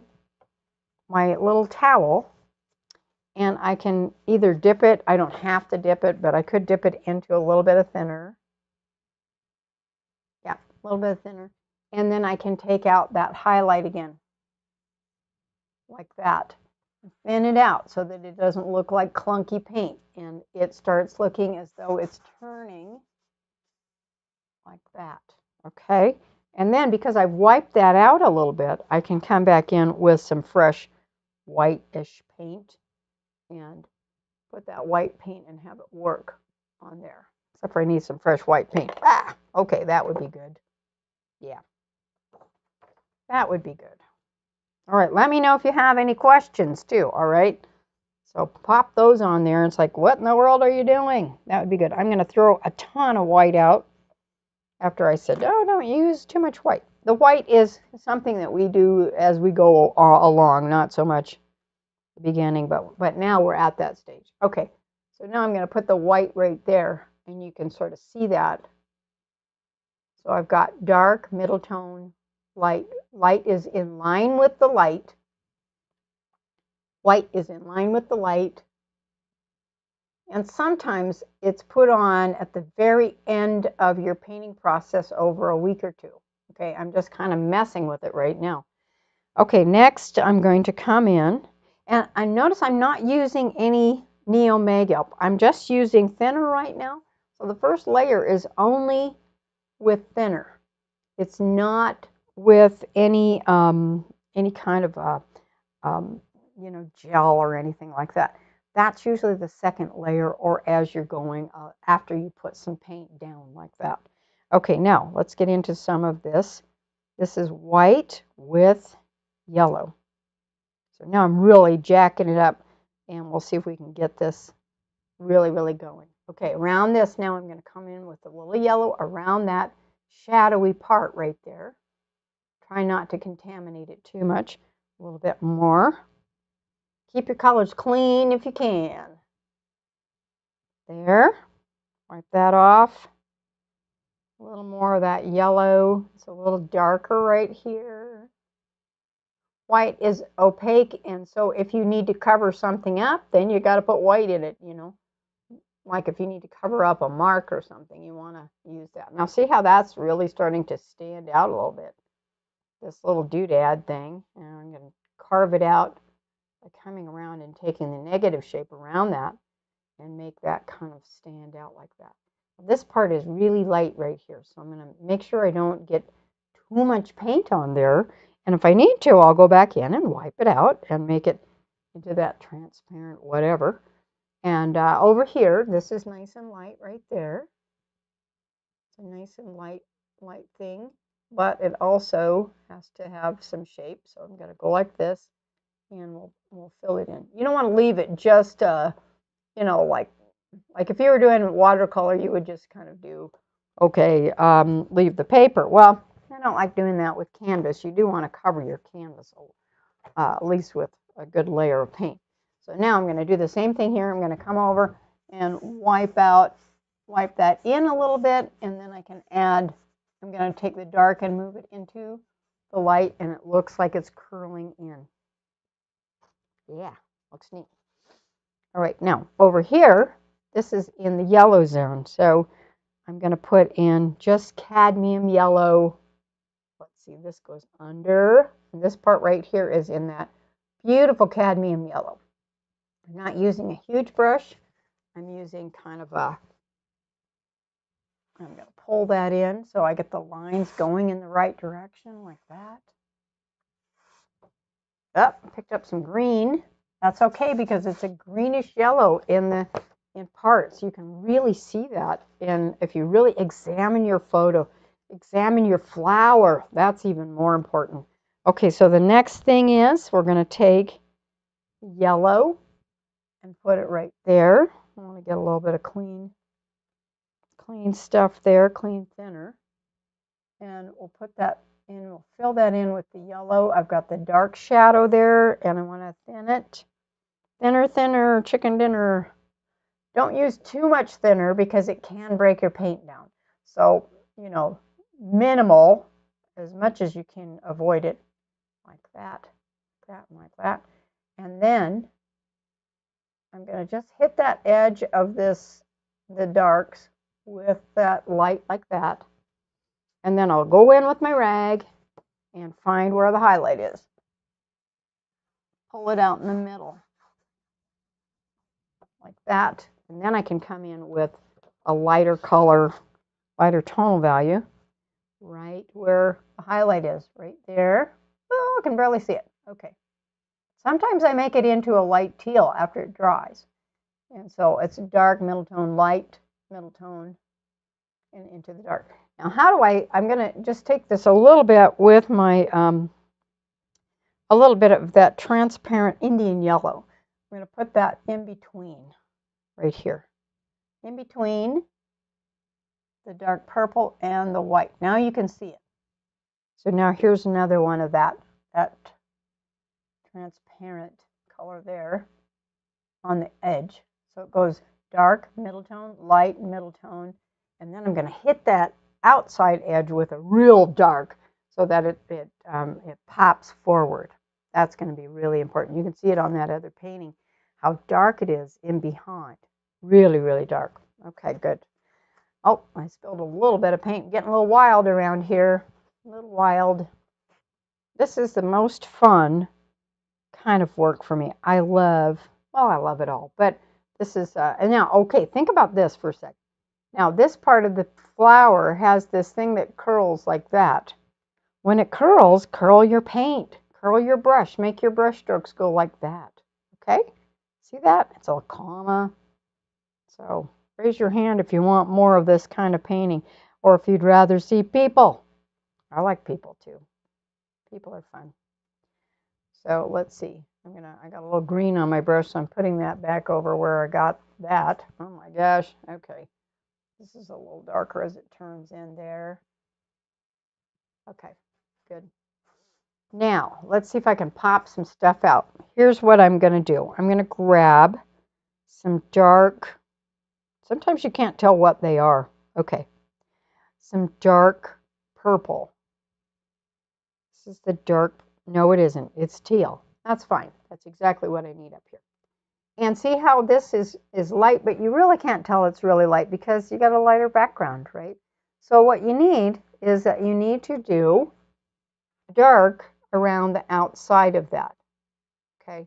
little towel, and I can either dip it, I don't have to dip it, but I could dip it into a little bit of thinner. Yeah, a little bit of thinner. And then I can take out that highlight again, like that. Thin it out so that it doesn't look like clunky paint, and it starts looking as though it's turning like that. Okay, and then because I've wiped that out a little bit, I can come back in with some fresh whitish paint and put that white paint and have it work on there. Except for I need some fresh white paint. Okay, that would be good. Yeah, that would be good. All right, let me know if you have any questions too, all right? So pop those on there. It's like, what in the world are you doing? That would be good. I'm going to throw a ton of white out after I said, oh, don't use too much white. The white is something that we do as we go along, not so much the beginning, but now we're at that stage. Okay, so now I'm going to put the white right there, and you can sort of see that. So I've got dark, middle tone, light. Light is in line with the light. White is in line with the light. And sometimes it's put on at the very end of your painting process over a week or two. Okay, I'm just kind of messing with it right now. Okay, next I'm going to come in, and I notice I'm not using any Neo Makeup. I'm just using thinner right now. So the first layer is only with thinner. It's not with any kind of you know, gel or anything like that. That's usually the second layer, or as you're going, after you put some paint down like that. Okay, now let's get into some of this. This is white with yellow. So now I'm really jacking it up, and we'll see if we can get this really, really going. Okay, around this now I'm going to come in with a little yellow around that shadowy part right there. Try not to contaminate it too much. A little bit more. Keep your colors clean if you can. There. Wipe that off. A little more of that yellow. It's a little darker right here. White is opaque, and so if you need to cover something up, then you got to put white in it, you know. Like if you need to cover up a mark or something, you want to use that. Now see how that's really starting to stand out a little bit. This little doodad thing. And I'm going to carve it out by coming around and taking the negative shape around that and make that kind of stand out like that. This part is really light right here, so I'm going to make sure I don't get too much paint on there. And if I need to, I'll go back in and wipe it out and make it into that transparent whatever. And over here, this is nice and light right there. It's a nice and light thing, but it also has to have some shape. So I'm going to go like this, and we'll fill it in. You don't want to leave it just, you know, like if you were doing watercolor, you would just kind of do, okay, leave the paper. Well, I don't like doing that with canvas. You do want to cover your canvas, at least with a good layer of paint. So now I'm going to do the same thing here. I'm going to come over and wipe that in a little bit, and then I can add, I'm going to take the dark and move it into the light, and it looks like it's curling in. Yeah, looks neat. All right, now over here, this is in the yellow zone. So I'm going to put in just cadmium yellow. Let's see, this goes under. And this part right here is in that beautiful cadmium yellow. I'm not using a huge brush. I'm using kind of a, I'm going to pull that in so I get the lines going in the right direction like that. Oh, picked up some green. That's okay because it's a greenish yellow in parts. You can really see that. And if you really examine your photo, examine your flower, that's even more important. Okay, so the next thing is we're going to take yellow and put it right there. I want to get a little bit of clean stuff there, clean thinner. And we'll put that in, we'll fill that in with the yellow. I've got the dark shadow there, and I want to thin it. Thinner, thinner, chicken dinner. Don't use too much thinner because it can break your paint down. So, you know, minimal, as much as you can avoid it, like that, and like that. And then I'm going to just hit that edge of this, the darks, with that light like that. And then I'll go in with my rag and find where the highlight is. Pull it out in the middle, like that. And then I can come in with a lighter color, lighter tonal value, right where the highlight is, right there. Oh, I can barely see it. Okay. Sometimes I make it into a light teal after it dries. And so it's dark, middle tone, light, middle tone, and into the dark. Now, how do I'm going to just take this a little bit with my, a little bit of that transparent Indian yellow. I'm going to put that in between, right here. In between the dark purple and the white. Now you can see it. So now here's another one of that transparent color there on the edge. So it goes dark, middle tone, light, middle tone, and then I'm going to hit that outside edge with a real dark so that it pops forward. That's going to be really important. You can see it on that other painting, how dark it is in behind. Really, really dark. Okay, good. Oh, I spilled a little bit of paint. Getting a little wild around here. A little wild. This is the most fun kind of work for me. I love it all. But this is, and now, okay, think about this for a sec. Now, this part of the flower has this thing that curls like that. When it curls, curl your paint. Curl your brush. Make your brush strokes go like that. Okay? See that? It's a comma. So raise your hand if you want more of this kind of painting, or if you'd rather see people. I like people too. People are fun. So let's see. I got a little green on my brush, so I'm putting that back over where I got that. Oh my gosh. Okay. This is a little darker as it turns in there. Okay, good. Now, let's see if I can pop some stuff out. Here's what I'm going to do. I'm going to grab some dark, sometimes you can't tell what they are. Okay, some dark purple. This is the dark, no it isn't, it's teal. That's fine. That's exactly what I need up here. And see how this is light, but you really can't tell it's really light because you got a lighter background, right? So what you need is that you need to do dark around the outside of that. Okay,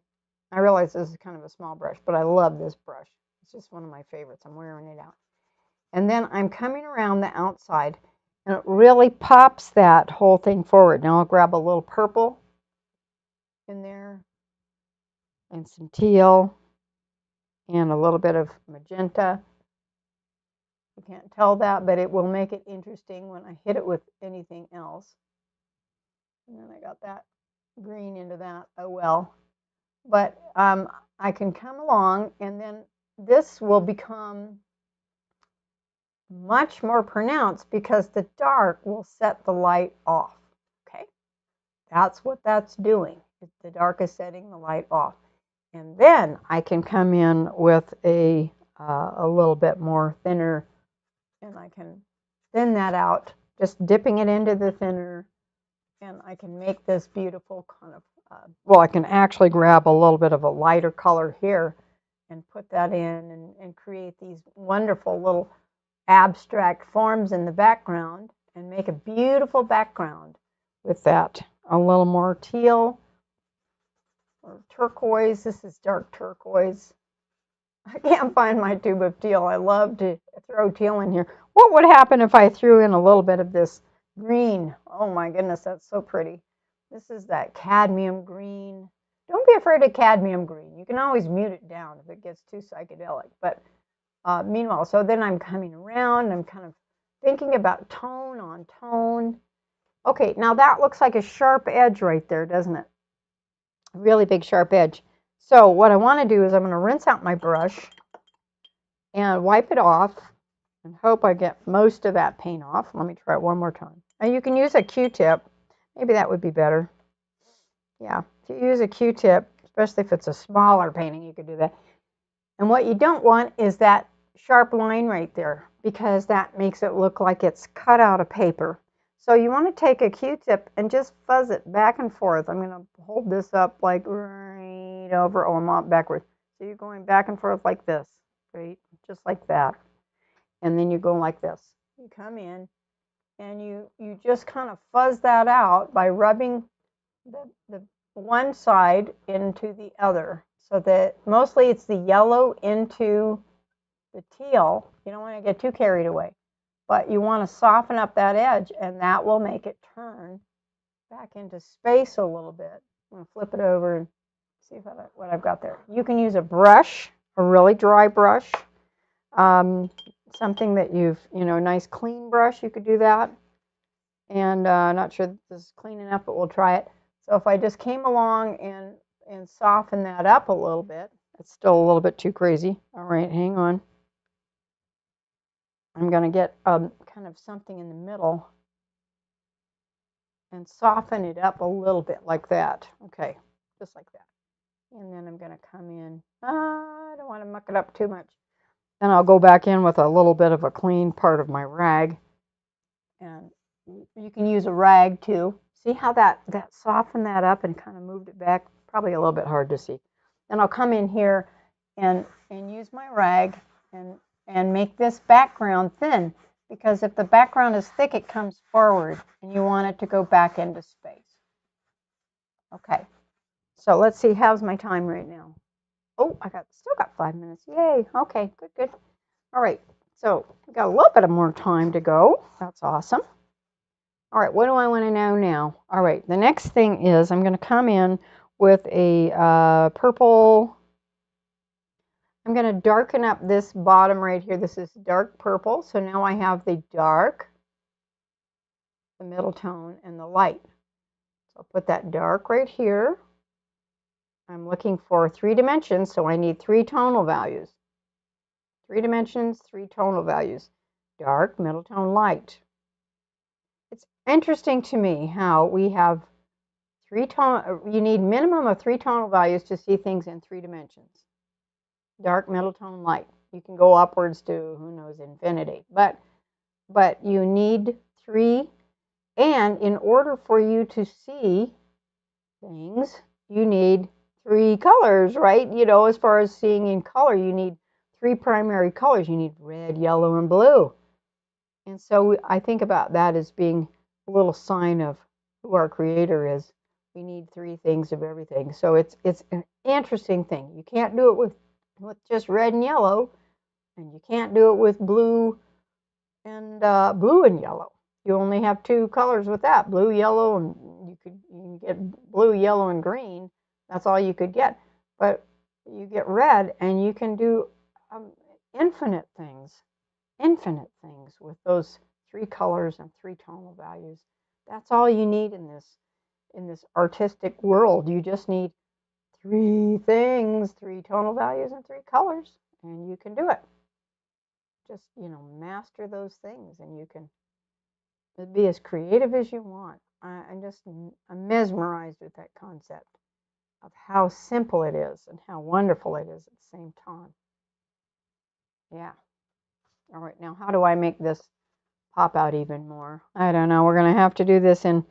I realize this is kind of a small brush, but I love this brush. It's just one of my favorites. I'm wearing it out. And then I'm coming around the outside, and it really pops that whole thing forward. Now I'll grab a little purple in there, and some teal, and a little bit of magenta. You can't tell that, but it will make it interesting when I hit it with anything else. And then I got that green into that. Oh well. But I can come along, and then this will become much more pronounced because the dark will set the light off. Okay, that's what that's doing. The dark is setting the light off. And then I can come in with a little bit more thinner, and I can thin that out, just dipping it into the thinner, and I can make this beautiful kind of, well, I can actually grab a little bit of a lighter color here and put that in and create these wonderful little abstract forms in the background and make a beautiful background with that. A little more teal or turquoise. This is dark turquoise. I can't find my tube of teal. I love to throw teal in here. What would happen if I threw in a little bit of this green? Oh my goodness, that's so pretty. This is that cadmium green. Don't be afraid of cadmium green. You can always mute it down if it gets too psychedelic. But meanwhile, so then I'm coming around. I'm kind of thinking about tone on tone. Okay, now that looks like a sharp edge right there, doesn't it? A really big sharp edge. So what I want to do is I'm going to rinse out my brush and wipe it off and hope I get most of that paint off. Let me try it one more time. And you can use a Q-tip. Maybe that would be better. Yeah, if you use a Q-tip, especially if it's a smaller painting, you could do that. And what you don't want is that sharp line right there, because that makes it look like it's cut out of paper. So you want to take a Q-tip and just fuzz it back and forth. I'm going to hold this up like right over. Oh, I'm on backwards. So you're going back and forth like this, right? Just like that. And then you go like this. You come in and you just kind of fuzz that out by rubbing the one side into the other, so that mostly it's the yellow into the teal. You don't want to get too carried away, but you want to soften up that edge, and that will make it turn back into space a little bit. I'm going to flip it over and see what I've got there. You can use a brush, a really dry brush, something that nice clean brush. You could do that. And not sure this is clean enough, but we'll try it. So if I just came along and soften that up a little bit, it's still a little bit too crazy. All right, hang on. I'm going to get kind of something in the middle and soften it up a little bit like that. Okay, just like that. And then I'm going to come in. I don't want to muck it up too much. Then I'll go back in with a little bit of a clean part of my rag. And you can use a rag too. See how that softened that up and kind of moved it back? Probably a little bit hard to see. Then I'll come in here and use my rag and make this background thin, because if the background is thick, it comes forward and you want it to go back into space. Okay, so let's see, how's my time right now? Oh, still got 5 minutes. Yay. Okay, good. All right, so we got a little bit of more time to go. That's awesome. All right, what do I want to know now? All right, the next thing is I'm going to come in with a purple I'm going to darken up this bottom right here. This is dark purple. So now I have the dark, the middle tone, and the light. So I'll put that dark right here. I'm looking for 3 dimensions, so I need 3 tonal values. 3 dimensions, 3 tonal values. Dark, middle tone, light. It's interesting to me how we have 3 tone, you need minimum of 3 tonal values to see things in 3 dimensions. Dark, middle tone, light. You can go upwards to, who knows, infinity. But you need 3. And in order for you to see things, you need 3 colors, right? You know, as far as seeing in color, you need 3 primary colors. You need red, yellow, and blue. And so I think about that as being a little sign of who our creator is. We need 3 things of everything. So it's an interesting thing. You can't do it with just red and yellow, and you can't do it with blue and yellow. You only have 2 colors with that, blue, yellow, and you can get blue, yellow, and green. That's all you could get. But you get red, and you can do infinite things with those 3 colors and 3 tonal values. That's all you need in this artistic world. You just need 3 things, 3 tonal values, and 3 colors, and you can do it. Just, master those things, and you can be as creative as you want. I'm mesmerized with that concept of how simple it is and how wonderful it is at the same time. Yeah. All right, now how do I make this pop out even more? I don't know. We're going to have to do this in,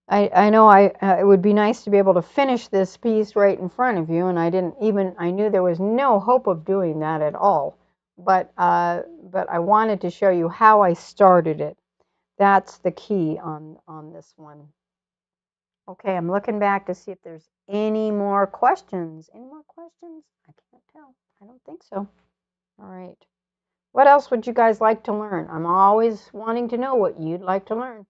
I know it would be nice to be able to finish this piece right in front of you, and I knew there was no hope of doing that at all. But I wanted to show you how I started it. That's the key on this one. Okay, I'm looking back to see if there's any more questions. Any more questions? I can't tell. I don't think so. All right. What else would you guys like to learn? I'm always wanting to know what you'd like to learn.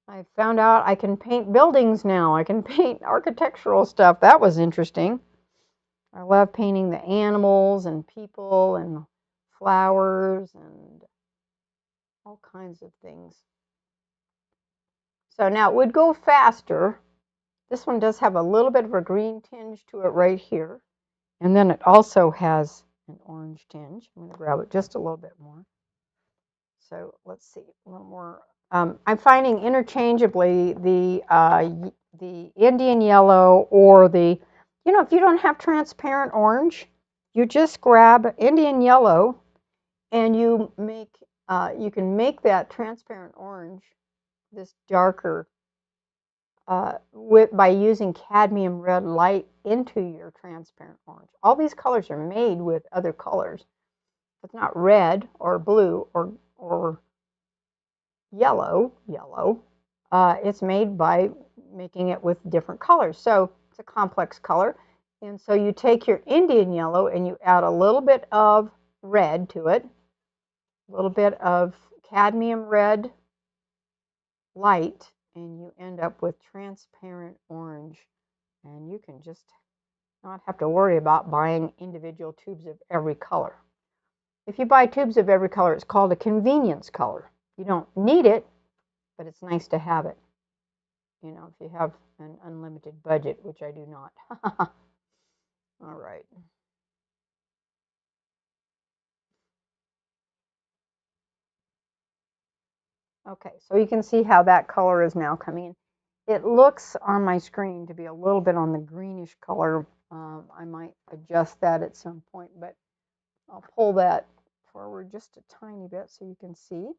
I found out I can paint buildings now. I can paint architectural stuff. That was interesting. I love painting the animals and people and flowers and all kinds of things. So now it would go faster. This one does have a little bit of a green tinge to it right here. And then it also has an orange tinge. I'm going to grab it just a little bit more. So let's see, a little more. I'm finding interchangeably the Indian yellow or the, if you don't have transparent orange, you just grab Indian yellow and you can make that transparent orange this darker by using cadmium red light into your transparent orange. All these colors are made with other colors. It's not red or blue or yellow. It's made by making it with different colors. So it's a complex color. And so you take your Indian yellow and you add a little bit of red to it, a little bit of cadmium red light, and you end up with transparent orange. And you can just not have to worry about buying individual tubes of every color. If you buy tubes of every color, it's called a convenience color. You don't need it, but it's nice to have it. If you have an unlimited budget, which I do not. All right. Okay, so you can see how that color is now coming in. It looks on my screen to be a little bit on the greenish color. I might adjust that at some point, but I'll pull that forward just a tiny bit so you can see.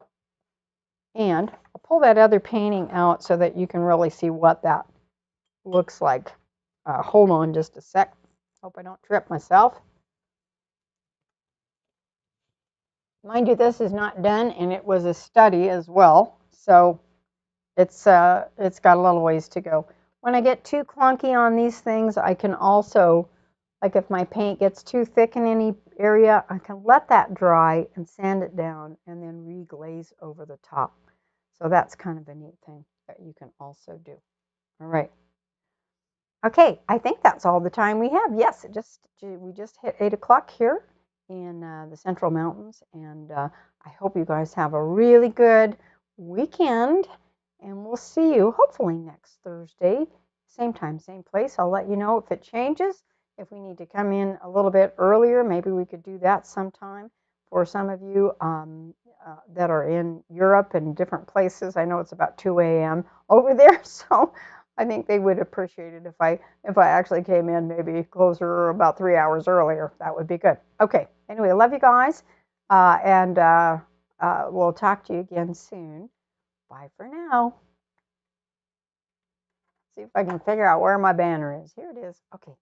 And I'll pull that other painting out so that you can really see what that looks like. Hold on just a sec. Hope I don't trip myself. Mind you, this is not done, and it was a study as well, so it's got a little ways to go. When I get too clunky on these things, I can also, like if my paint gets too thick in any area, I can let that dry and sand it down and then reglaze over the top. So that's kind of a neat thing that you can also do. All right. Okay, I think that's all the time we have. Yes, we just hit 8 o'clock here in the Central Mountains, and I hope you guys have a really good weekend, and we'll see you hopefully next Thursday, same time, same place. I'll let you know if it changes. If we need to come in a little bit earlier, maybe we could do that sometime. For some of you that are in Europe and different places, I know it's about 2 a.m. over there, so I think they would appreciate it if I actually came in maybe closer about 3 hours earlier. That would be good. Okay. Anyway, I love you guys, and we'll talk to you again soon. Bye for now. See if I can figure out where my banner is. Here it is. Okay.